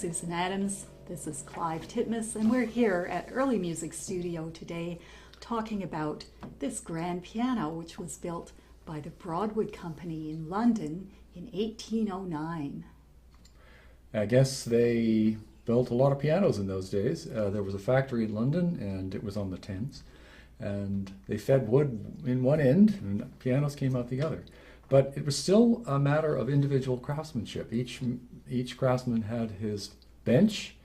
Susan Adams. This is Clive Titmuss, and we're here at Early Music Studio today talking about this grand piano which was built by the Broadwood Company in London in 1809. I guess they built a lot of pianos in those days. There was a factory in London and it was on the Thames, and they fed wood in one end and pianos came out the other. But it was still a matter of individual craftsmanship. Each craftsman had his bench,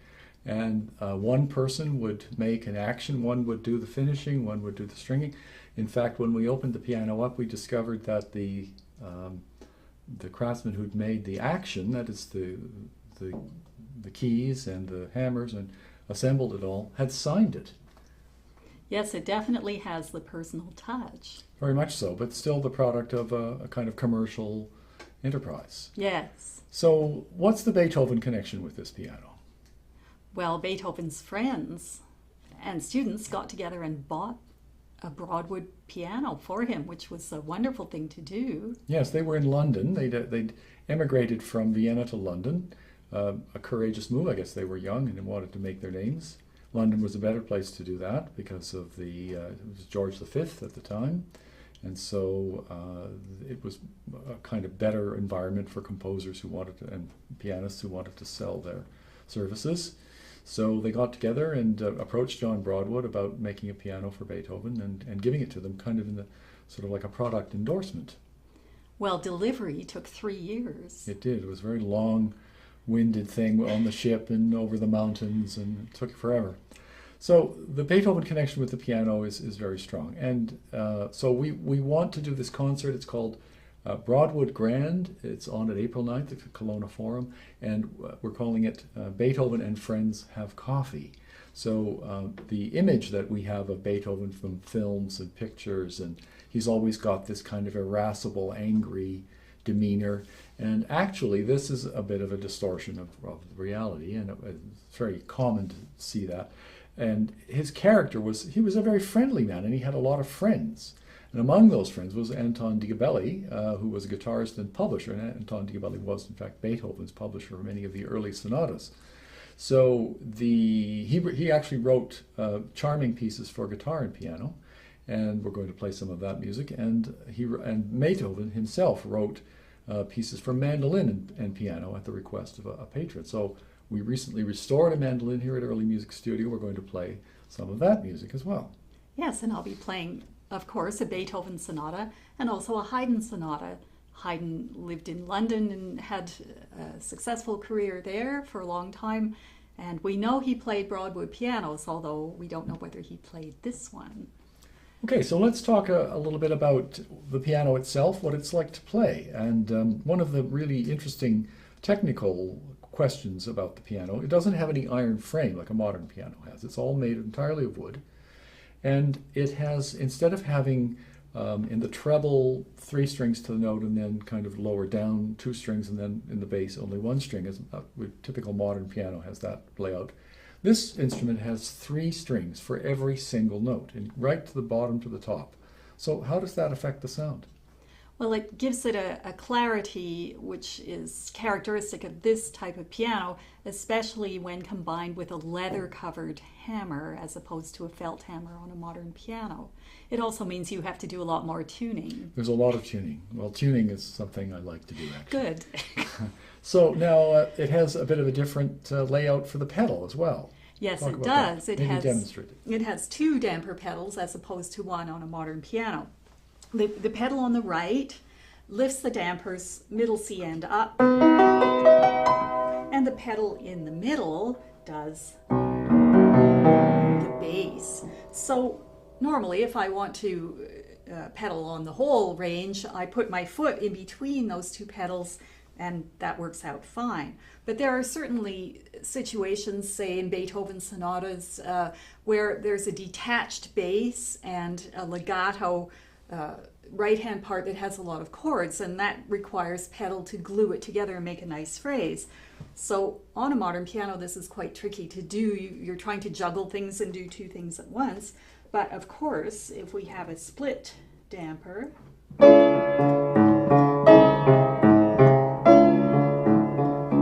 and one person would make an action, one would do the finishing, one would do the stringing. In fact, when we opened the piano up, we discovered that the craftsman who'd made the action, that is the keys and the hammers and assembled it all, had signed it. Yes, it definitely has the personal touch. Very much so, but still the product of a kind of commercial enterprise. Yes. So what's the Beethoven connection with this piano? Well, Beethoven's friends and students got together and bought a Broadwood piano for him, which was a wonderful thing to do. Yes, they were in London. They'd emigrated from Vienna to London. A courageous move. I guess they were young and wanted to make their names. London was a better place to do that because of it was George V at the time. And so it was a kind of better environment for composers who wanted to, and pianists who wanted to sell their services. So they got together and approached John Broadwood about making a piano for Beethoven and giving it to them kind of in the sort of like a product endorsement. Well, delivery took 3 years. It did. It was a very long-winded thing on the ship and over the mountains, and it took forever. So the Beethoven connection with the piano is very strong. And so we want to do this concert. It's called Broadwood Grand. It's on at April 9th at the Kelowna Forum. And we're calling it Beethoven and Friends Have Coffee. So the image that we have of Beethoven from films and pictures, and he's always got this kind of irascible, angry demeanor. And actually, this is a bit of a distortion of reality, and it's very common to see that. And his character he was a very friendly man, and he had a lot of friends. And among those friends was Anton de Gabelli, who was a guitarist and publisher. And Anton de Gabelli was, in fact, Beethoven's publisher of many of the early sonatas. So he actually wrote charming pieces for guitar and piano, and we're going to play some of that music. And Beethoven himself wrote pieces for mandolin and piano at the request of a patron. So we recently restored a mandolin here at Early Music Studio. We're going to play some of that music as well. Yes, and I'll be playing, of course, a Beethoven sonata and also a Haydn sonata. Haydn lived in London and had a successful career there for a long time. And we know he played Broadwood pianos, although we don't know whether he played this one. Okay, so let's talk a little bit about the piano itself, what it's like to play. And one of the really interesting technical questions about the piano, it doesn't have any iron frame like a modern piano has. It's all made entirely of wood. And it has, instead of having in the treble 3 strings to the note and then kind of lower down 2 strings, and then in the bass only 1 string, as a typical modern piano has that layout. This instrument has 3 strings for every single note, and right to the bottom to the top. So how does that affect the sound? Well, it gives it a clarity which is characteristic of this type of piano, especially when combined with a leather-covered hammer as opposed to a felt hammer on a modern piano. It also means you have to do a lot more tuning. There's a lot of tuning. Well, tuning is something I like to do, actually. Good. So now it has a bit of a different layout for the pedal as well. Yes, it does. Maybe demonstrate it. It has 2 damper pedals as opposed to 1 on a modern piano. The pedal on the right lifts the damper's middle C end up, and the pedal in the middle does the bass. So normally if I want to pedal on the whole range, I put my foot in between those 2 pedals, and that works out fine. But there are certainly situations, say in Beethoven sonatas, where there's a detached bass and a legato right-hand part that has a lot of chords, and that requires pedal to glue it together and make a nice phrase. So on a modern piano, this is quite tricky to do. You're trying to juggle things and do 2 things at once. But of course, if we have a split damper,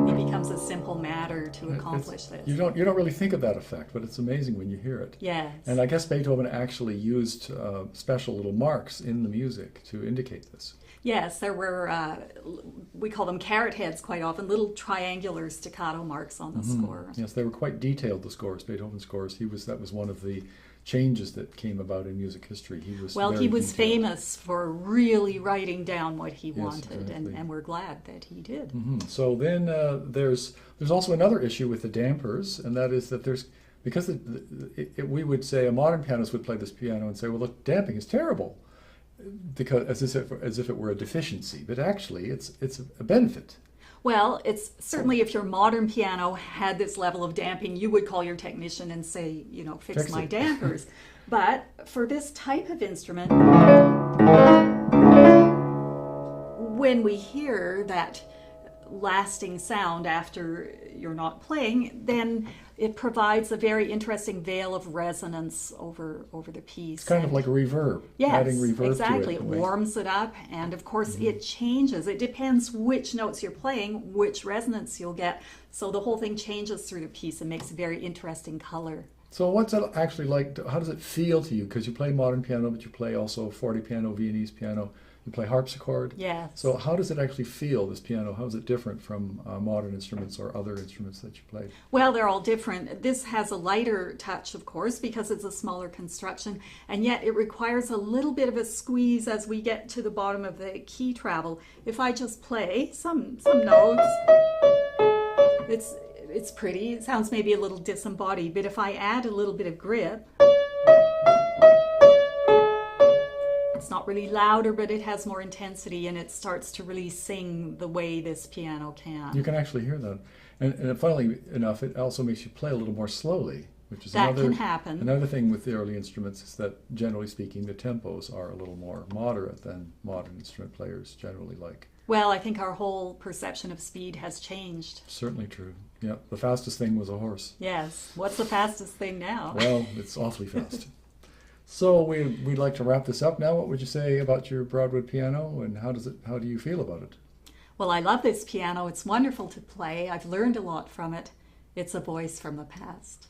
it becomes a simple matter to accomplish. accomplish this. You don't really think of that effect, but it's amazing when you hear it. Yes. And I guess Beethoven actually used special little marks in the music to indicate this. Yes, there were, we call them carrot heads quite often, little triangular staccato marks on the score. Yes, they were quite detailed, the scores, Beethoven scores. That was one of the changes that came about in music history. He was detailed. Famous for really writing down what he Yes, wanted, exactly. and we're glad that he did. So then there's also another issue with the dampers, and that is that because we would say, a modern pianist would play this piano and say, well, look, damping is terrible, because as if it were a deficiency, but actually it's a benefit. Well, it's certainly, if your modern piano had this level of damping, you would call your technician and say, fix my dampers. But for this type of instrument, when we hear that lasting sound after you're not playing, then it provides a very interesting veil of resonance over the piece. It's kind of like a reverb. Yes, adding reverb exactly. to it. It warms it up, and of course it changes. It depends which notes you're playing, which resonance you'll get. So the whole thing changes through the piece and makes a very interesting color. So what's it actually like? How does it feel to you? Because you play modern piano, but you play also fortepiano, Viennese piano. You play harpsichord. Yes. So how does it actually feel, this piano? How is it different from modern instruments or other instruments that you played? Well, they're all different. This has a lighter touch, of course, because it's a smaller construction, and yet it requires a little bit of a squeeze as we get to the bottom of the key travel. If I just play some notes, it's pretty. It sounds maybe a little disembodied, but if I add a little bit of grip, it's not really louder, but it has more intensity, and it starts to really sing the way this piano can. You can actually hear that. And funnily enough, it also makes you play a little more slowly, which is that can happen. Another thing with the early instruments is that, generally speaking, the tempos are a little more moderate than modern instrument players generally like. Well, I think our whole perception of speed has changed. Certainly true. Yeah, the fastest thing was a horse. Yes. What's the fastest thing now? Well, it's awfully fast. So we'd like to wrap this up now. What would you say about your Broadwood piano, and how do you feel about it? Well, I love this piano. It's wonderful to play. I've learned a lot from it. It's a voice from the past.